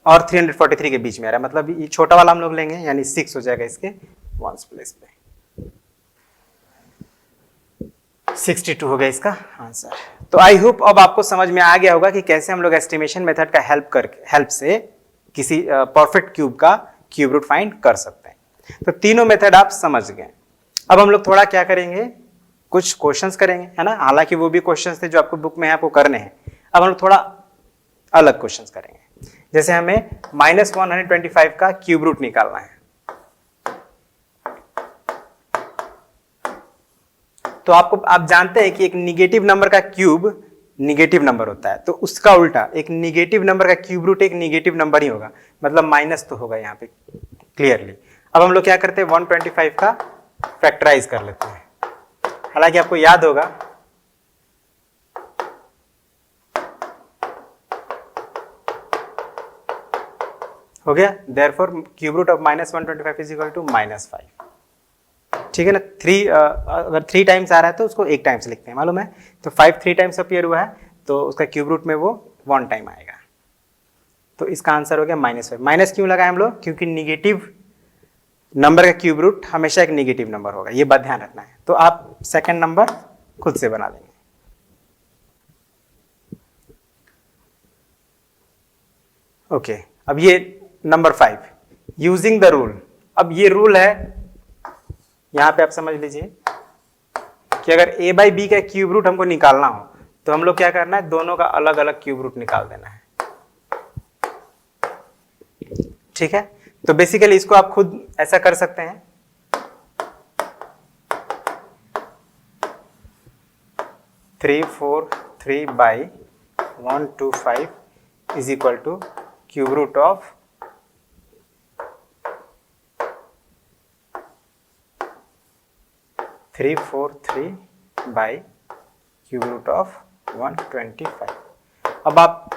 और 343 के बीच में आ रहा है, मतलब ये छोटा वाला हम लोग लेंगे, यानी 6 हो जाएगा इसके वंस प्लेस पे। 62 हो गया इसका आंसर। तो आई होप अब आपको समझ में आ गया होगा कि कैसे हम लोग एस्टिमेशन मेथड का हेल्प से किसी परफेक्ट क्यूब का क्यूब रूट फाइंड कर सकते हैं। तो तीनों मेथड आप समझ गए। अब हम लोग थोड़ा क्या करेंगे, कुछ क्वेश्चंस करेंगे, है ना। हालांकि वो भी क्वेश्चंस थे जो आपको बुक में है, आपको करने हैं। अब हम लोग थोड़ा अलग क्वेश्चंस करेंगे। जैसे हमें -125 का क्यूब रूट निकालना है, तो आप जानते हैं कि एक निगेटिव नंबर का क्यूब निगेटिव नंबर होता है, तो उसका उल्टा एक निगेटिव नंबर का क्यूब रूट एक निगेटिव नंबर ही होगा, मतलब माइनस तो होगा यहाँ पे क्लियरली। अब हम लोग क्या करते हैं, 125 का फैक्टराइज कर लेते हैं। हालांकि आपको याद होगा हो गया, therefore cube root of -125 is equal to -5, ठीक है ना। 3 अगर 3 टाइम्स आ रहा है तो उसको 1 टाइम्स लिखते हैं, मालूम है। तो 5 3 टाइम्स अपीयर हुआ है, तो उसका क्यूब रूट में वो 1 टाइम आएगा। तो इसका आंसर हो गया -5। माइनस क्यों लगाए हम लोग? क्योंकि निगेटिव नंबर का क्यूब रूट हमेशा एक निगेटिव नंबर होगा, ये बात ध्यान रखना है। तो आप सेकंड नंबर खुद से बना लेंगे। ओके, अब ये नंबर 5 यूजिंग द रूल। अब ये रूल है, यहां पे आप समझ लीजिए कि अगर a/b का क्यूब रूट हमको निकालना हो तो हम लोग क्या करना है, दोनों का अलग अलग क्यूब रूट निकाल देना है, ठीक है। तो बेसिकली इसको आप खुद ऐसा कर सकते हैं, three four three by 125 is equal to cube root of 343 by cube root of 125। अब आप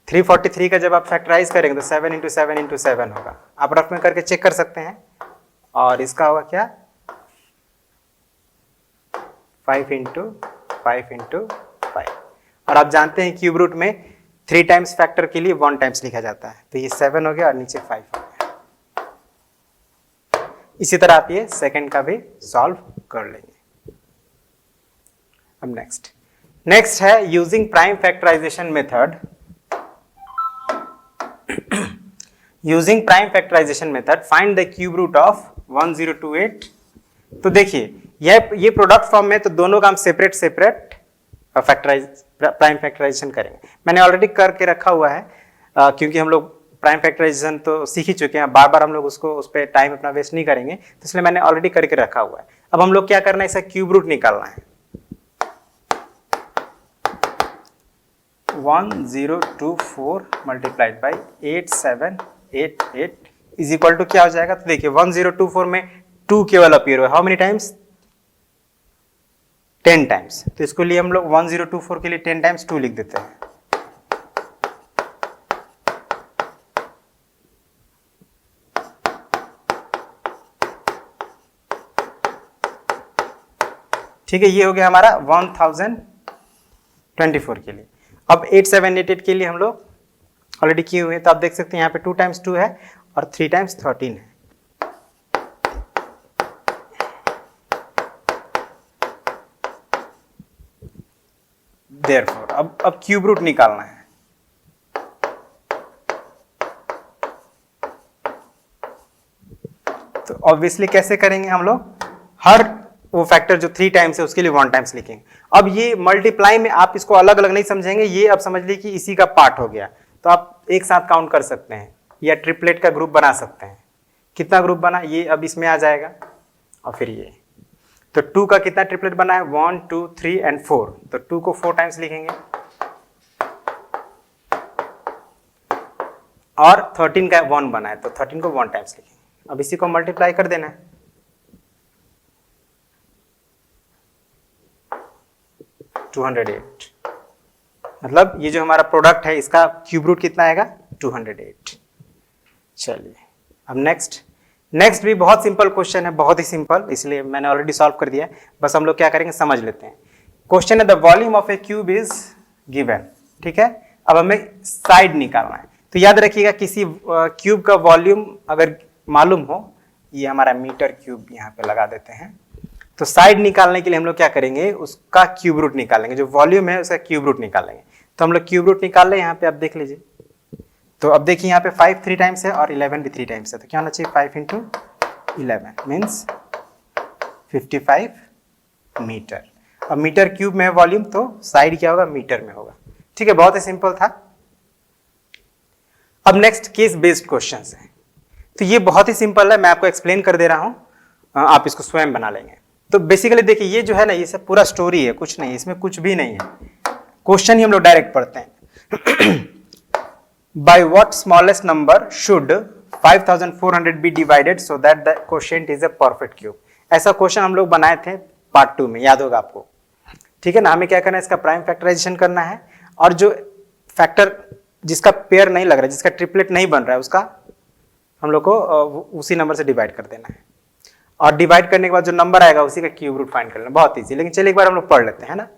343 का जब आप फैक्टराइज करेंगे तो 7 इंटू 7 इंटू 7 होगा। आप रफ में करके चेक कर सकते हैं। और इसका होगा क्या, 5 इंटू 5 इंटू 5। और आप जानते हैं क्यूब रूट में 3 टाइम्स फैक्टर के लिए 1 टाइम्स लिखा जाता है, तो ये 7 हो गया और नीचे 5 हो गया। इसी तरह आप ये सेकंड का भी सॉल्व कर लेंगे। अब नेक्स्ट है using prime factorisation method. Using prime factorization method, find the cube root of 1028 तो देखिए ये प्रोडक्ट फॉर्म में, तो दोनों का हम सेपरेट सेपरेट प्राइम फैक्टराइजेशन करेंगे। मैंने ऑलरेडी करके रखा हुआ है, क्योंकि हम लोग प्राइम फैक्टराइजेशन तो सीख ही चुके हैं, बार बार हम लोग उसको उस पर टाइम अपना वेस्ट नहीं करेंगे, तो इसलिए मैंने ऑलरेडी करके रखा हुआ है। अब हम लोग क्या करना है, इसका क्यूब रूट निकालना है। 1024 multiplied by 8788 is equal to क्या हो जाएगा। तो देखिए 1024 में 2 केवल अपीयर हुआ, हाउ मेनी टाइम्स, 10 टाइम्स। तो इसको लिए हम लोग 1024 के लिए 10 टाइम्स 2 लिख देते हैं। ठीक है, ये हो गया हमारा 1024 के लिए। अब 8788 के लिए हम लोग ऑलरेडी किए हुए हैं, तो आप देख सकते हैं यहाँ पे 2 टाइम्स 2 है और 3 टाइम्स 13 है। Therefore, अब क्यूब रूट निकालना है। तो ऑब्वियसली कैसे करेंगे हम लोग, हर वो फैक्टर जो 3 टाइम्स है उसके लिए 1 टाइम्स लिखेंगे। अब ये मल्टीप्लाई में आप इसको अलग अलग नहीं समझेंगे, ये अब समझ लीजिए कि इसी का पार्ट हो गया, तो आप एक साथ काउंट कर सकते हैं या ट्रिपलेट का ग्रुप बना सकते हैं। कितना ग्रुप बना, ये अब इसमें आ जाएगा, और फिर ये तो 2 का कितना ट्रिपलेट बना है, 1 2 3 एंड 4, तो 2 को 4 टाइम्स लिखेंगे, और 13 का 1 बना है तो 13 को 1 टाइम्स लिखेंगे। अब इसी को मल्टीप्लाई कर देना है, 208, मतलब ये जो हमारा प्रोडक्ट है इसका क्यूब रूट कितना आएगा, 208। चलिए अब नेक्स्ट भी बहुत सिंपल क्वेश्चन है, बहुत ही सिंपल, इसलिए मैंने ऑलरेडी सॉल्व कर दिया है। बस हम लोग क्या करेंगे समझ लेते हैं। क्वेश्चन है the volume of A cube is given, ठीक है। अब हमें साइड निकालना है, तो याद रखिएगा किसी क्यूब का वॉल्यूम अगर मालूम हो, ये हमारा मीटर क्यूब यहाँ पे लगा देते हैं, तो साइड निकालने के लिए हम लोग क्या करेंगे, उसका क्यूब रूट निकालेंगे, जो वॉल्यूम है उसका क्यूब रूट निकालेंगे। तो हम लोग क्यूब रूट निकाल लें, यहाँ पे आप देख लीजिए। तो अब देखिए यहाँ पे 5 3 टाइम्स है और 11 भी 3 टाइम्स है, तो क्या होना चाहिए, 5 × 11 मीन्स 55 मीटर। अब मीटर क्यूब में है वॉल्यूम, तो साइड क्या होगा, मीटर में होगा। ठीक है, बहुत ही सिंपल था। अब नेक्स्ट केस बेस्ड क्वेश्चन है, तो ये बहुत ही सिंपल है, मैं आपको एक्सप्लेन कर दे रहा हूं, आप इसको स्वयं बना लेंगे। तो बेसिकली देखिए ये जो है ना, ये सब पूरा स्टोरी है, कुछ नहीं, इसमें कुछ भी नहीं है, क्वेश्चन ही हम लोग डायरेक्ट पढ़ते हैं। By what smallest number should 5400 be divided so that the quotient is a perfect cube? ऐसा क्वेश्चन हम लोग बनाए थे पार्ट 2 में, याद होगा आपको। ठीक है ना, हमें क्या करना है, इसका प्राइम फैक्टराइजेशन करना है, और जो फैक्टर जिसका पेयर नहीं लग रहा है, जिसका ट्रिपलेट नहीं बन रहा है, उसका हम लोग को उसी नंबर से डिवाइड कर देना है, और डिवाइड करने के बाद जो नंबर आएगा उसी का क्यूब रूट फाइंड करना। बहुत ईजी, लेकिन चलिए एक बार हम लोग पढ़ लेते हैं ना।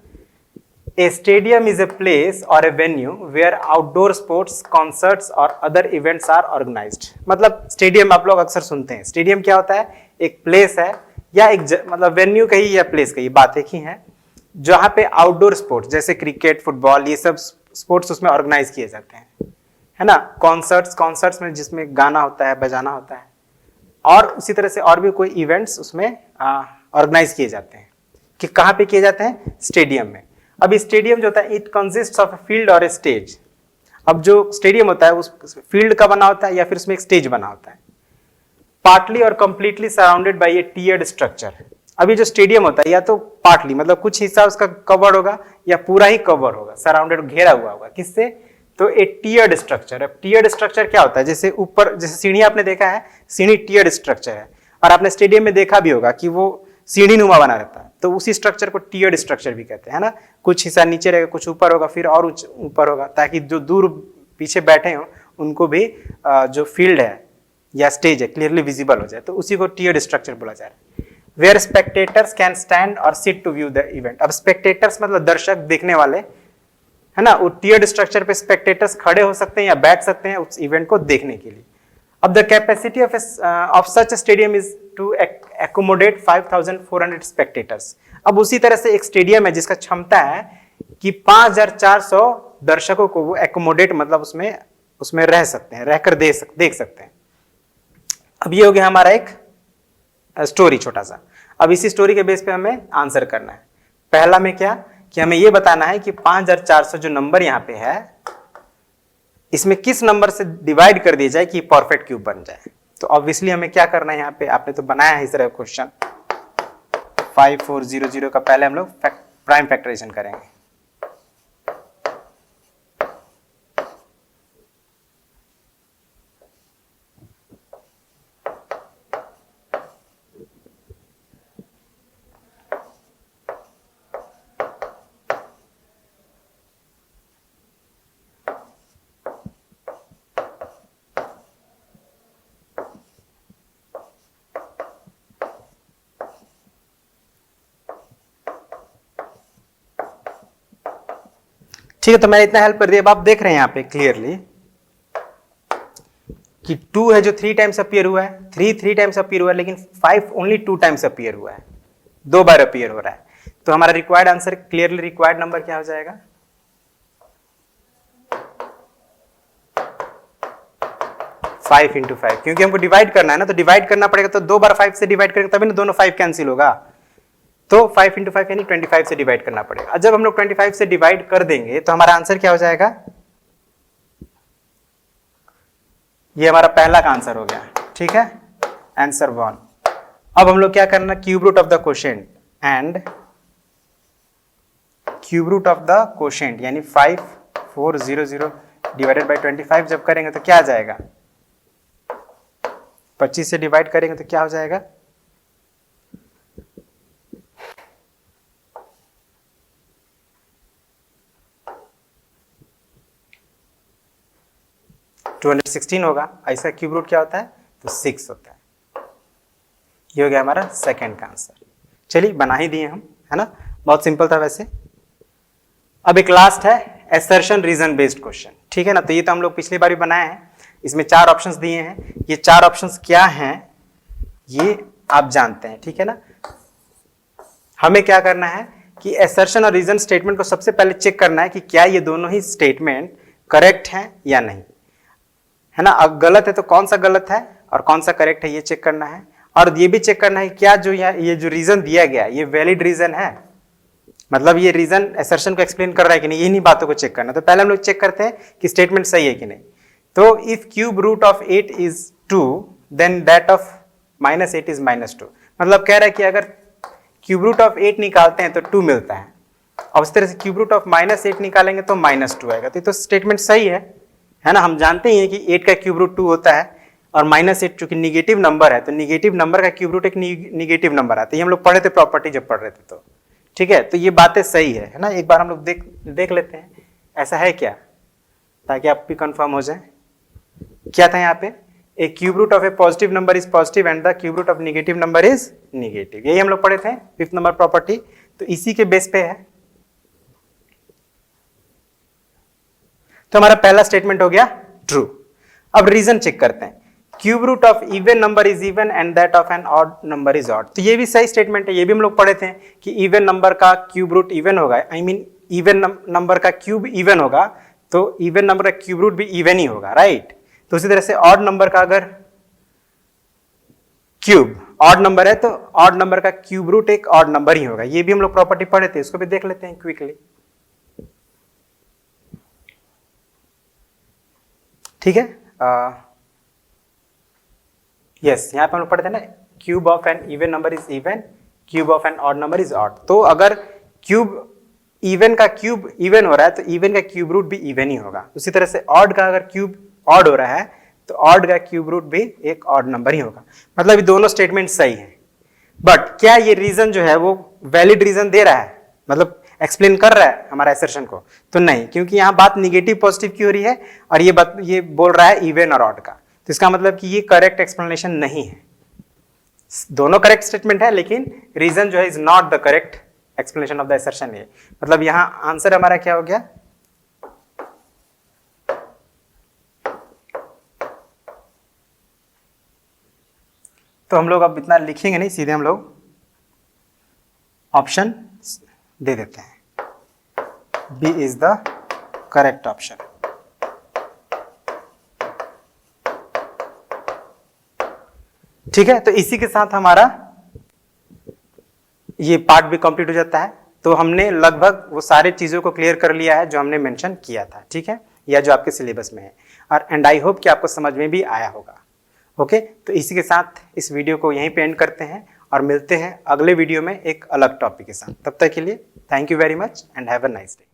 A stadium is a place or a venue where outdoor sports, concerts और other events are organized। मतलब स्टेडियम आप लोग अक्सर सुनते हैं, स्टेडियम क्या होता है, एक प्लेस है या एक मतलब वेन्यू कही या प्लेस कही, बात एक ही है, जहाँ पे आउटडोर स्पोर्ट्स जैसे क्रिकेट, फुटबॉल, ये सब स्पोर्ट्स उसमें ऑर्गेनाइज किए जाते हैं, है ना। कॉन्सर्ट्स में जिसमें गाना होता है, बजाना होता है, और उसी तरह से और भी कोई इवेंट्स उसमें ऑर्गेनाइज किए जाते हैं। कि कहाँ पे किए जाते हैं, स्टेडियम में। अब स्टेडियम जो होता है, it consist of a field और ए स्टेज। अब जो स्टेडियम होता है उस फील्ड का बना होता है या फिर उसमें एक स्टेज बना होता है, पार्टली और completely surrounded by a tiered structure. अभी जो स्टेडियम होता है या तो पार्टली मतलब कुछ हिस्सा उसका कवर्ड होगा या पूरा ही कवर होगा, सराउंडेड घेरा हुआ होगा, किससे, तो ए टियर्ड स्ट्रक्चर। अब टियर्ड स्ट्रक्चर क्या होता है, जैसे ऊपर जैसे सीढ़ी आपने देखा है, सीढ़ी टियर्ड स्ट्रक्चर है, और आपने स्टेडियम में देखा भी होगा कि वो सीढ़ी नुमा बना रहता है, तो उसी स्ट्रक्चर को टियर्ड स्ट्रक्चर भी कहते हैं ना। कुछ हिस्सा नीचे रहेगा, कुछ ऊपर होगा, फिर और ऊपर होगा, ताकि जो दूर पीछे बैठे हो उनको भी जो फील्ड है या स्टेज है क्लियरली विजिबल हो जाए, तो उसी को टियर्ड स्ट्रक्चर बोला जा रहा है। वेयर स्पेक्टेटर्स कैन स्टैंड और sit to view the event. अब स्पेक्टेटर्स मतलब दर्शक, देखने वाले, है ना। वो टियर्ड स्ट्रक्चर पे स्पेक्टेटर्स खड़े हो सकते हैं या बैठ सकते हैं उस इवेंट को देखने के लिए। अब the capacity of such stadium is to accommodate 5400 spectators. अब उसी तरह से एक स्टेडियम है जिसका क्षमता है कि 5400 दर्शकों को वो एकोमोडेट मतलब उसमें रह सकते हैं, रहकर देख सकते हैं। अब ये हो गया हमारा एक स्टोरी छोटा सा। अब इसी स्टोरी के बेस पे हमें आंसर करना है। पहला में क्या कि हमें ये बताना है कि 5400 जो नंबर यहाँ पे है इसमें किस नंबर से डिवाइड कर दिया जाए कि परफेक्ट क्यूब बन जाए। तो ऑब्वियसली हमें क्या करना है, यहाँ पे आपने तो बनाया है इस तरह क्वेश्चन 5400 का पहले हम लोग प्राइम फैक्टराइजेशन करेंगे। ठीक है, तो मैंने इतना हेल्प कर दिया। अब आप देख रहे हैं यहाँ पे क्लियरली कि 2 है जो 3 टाइम्स अपीयर हुआ है, 3 टाइम्स अपीयर हुआ है, लेकिन 5 ओनली 2 टाइम्स अपीयर हुआ है, 2 बार अपीयर हो रहा है। तो हमारा required answer, clearly required number क्या हो जाएगा, 5 × 5, क्योंकि हमको डिवाइड करना है ना, तो डिवाइड करना पड़ेगा, तो 2 बार 5 से डिवाइड करेंगे तभी ना दोनों 5 कैंसिल होगा। तो 5 × 5 यानी 25 से डिवाइड करना पड़ेगा। जब हम लोग 25 से डिवाइड कर देंगे तो हमारा आंसर क्या हो जाएगा, ये हमारा पहला का आंसर हो गया। ठीक है, आंसर 1। अब हम लोग क्या करना, cube root of the quotient and cube root of the quotient यानी 5400 डिवाइडेड बाय 25 जब करेंगे तो क्या आ जाएगा, 25 से डिवाइड करेंगे तो क्या हो जाएगा, 216 होगा। ऐसा क्यूब रूट क्या होता है, तो 6 होता है। ये हो गया हमारा सेकंड का आंसर। चलिए बना ही दिए हम, है ना, बहुत सिंपल था वैसे। अब एक लास्ट है एसर्शन रीजन बेस्ड क्वेश्चन। ठीक है ना, तो ये तो हम लोग पिछली बार भी बनाए हैं। इसमें 4 ऑप्शंस दिए हैं, ये 4 ऑप्शंस क्या हैं ये आप जानते हैं। ठीक है ना, हमें क्या करना है कि एसर्शन और रीजन स्टेटमेंट को सबसे पहले चेक करना है कि क्या ये दोनों ही स्टेटमेंट करेक्ट हैं या नहीं, है ना। अब गलत है तो कौन सा गलत है और कौन सा करेक्ट है ये चेक करना है। और ये भी चेक करना है क्या जो ये जो रीजन दिया गया ये वैलिड रीजन है, मतलब ये रीजन एसर्शन को एक्सप्लेन कर रहा है कि नहीं, इन्हीं बातों को चेक करना। तो पहले हम लोग चेक करते हैं कि स्टेटमेंट सही है कि नहीं। तो if cube root of 8 is 2 then that of -8 is -2, मतलब कह रहा है कि अगर क्यूब रूट ऑफ 8 निकालते हैं तो 2 मिलता है, और उस तरह से क्यूब रूट ऑफ -8 निकालेंगे तो -2 आएगा। तो स्टेटमेंट सही है ना। हम जानते ही हैं कि 8 का क्यूब रूट 2 होता है और -8 चूंकि निगेटिव नंबर है तो निगेटिव नंबर का क्यूब रूट एक निगेटिव नंबर आता है। ये हम लोग पढ़े थे प्रॉपर्टी जब पढ़ रहे थे। तो ठीक है, तो ये बातें सही है ना। एक बार हम लोग देख लेते हैं ऐसा है क्या, ताकि आप भी कंफर्म हो जाए। क्या था यहाँ पे, a cube root of a positive number is positive and the cube root of negative number is negative, यही हम लोग पढ़े थे 5th नंबर प्रॉपर्टी। तो इसी के बेस पे है। तो हमारा पहला स्टेटमेंट हो गया ट्रू। अब रीजन चेक करते हैं, cube root of even number is even and that of an odd number is odd. तो ये भी सही स्टेटमेंट है, ये भी हम लोग पढ़े थे कि इवन नंबर का क्यूब रूट इवन होगा, आई मीन इवन नंबर का क्यूब इवन होगा तो इवन नंबर का क्यूब रूट भी इवन ही होगा, राइट। तो उसी तरह से ऑड नंबर का अगर क्यूब ऑड नंबर है तो ऑड नंबर का क्यूब रूट एक ऑड नंबर ही होगा। ये भी हम लोग प्रॉपर्टी पढ़े थे, इसको भी देख लेते हैं क्विकली। ठीक है, यस, यहाँ पे हम लोग पढ़ते थे ना, cube of an even number is even, cube of an odd number is odd. तो अगर क्यूब इवन का क्यूब इवन हो रहा है तो इवन का क्यूब रूट भी इवन ही होगा। उसी तरह से ऑड का अगर क्यूब ऑड हो रहा है तो ऑड का क्यूब रूट भी एक ऑड नंबर ही होगा। मतलब ये दोनों स्टेटमेंट सही है। बट क्या ये रीजन जो है वो वैलिड रीजन दे रहा है, मतलब एक्सप्लेन कर रहा है हमारा एसर्शन को, तो नहीं, क्योंकि यहाँ बात निगेटिव पॉजिटिव की हो रही है और ये बोल रहा है इवन और ऑड का। तो इसका मतलब कि ये करेक्ट एक्सप्लेनेशन नहीं है। दोनों करेक्ट स्टेटमेंट है लेकिन रीजन जो है is not the correct explanation of the assertion. ये मतलब यहां आंसर हमारा क्या हो गया, तो हम लोग अब इतना लिखेंगे नहीं, सीधे हम लोग ऑप्शन दे देते हैं, B is the correct option. ठीक है, तो इसी के साथ हमारा ये पार्ट भी कंप्लीट हो जाता है। तो हमने लगभग वो सारे चीज़ों को क्लियर कर लिया है जो हमने मेंशन किया था, ठीक है, या जो आपके सिलेबस में है। और एंड आई होप कि आपको समझ में भी आया होगा। ओके, तो इसी के साथ इस वीडियो को यहीं पे एंड करते हैं और मिलते हैं अगले वीडियो में एक अलग टॉपिक के साथ। तब तक के लिए thank you very much and have a nice day.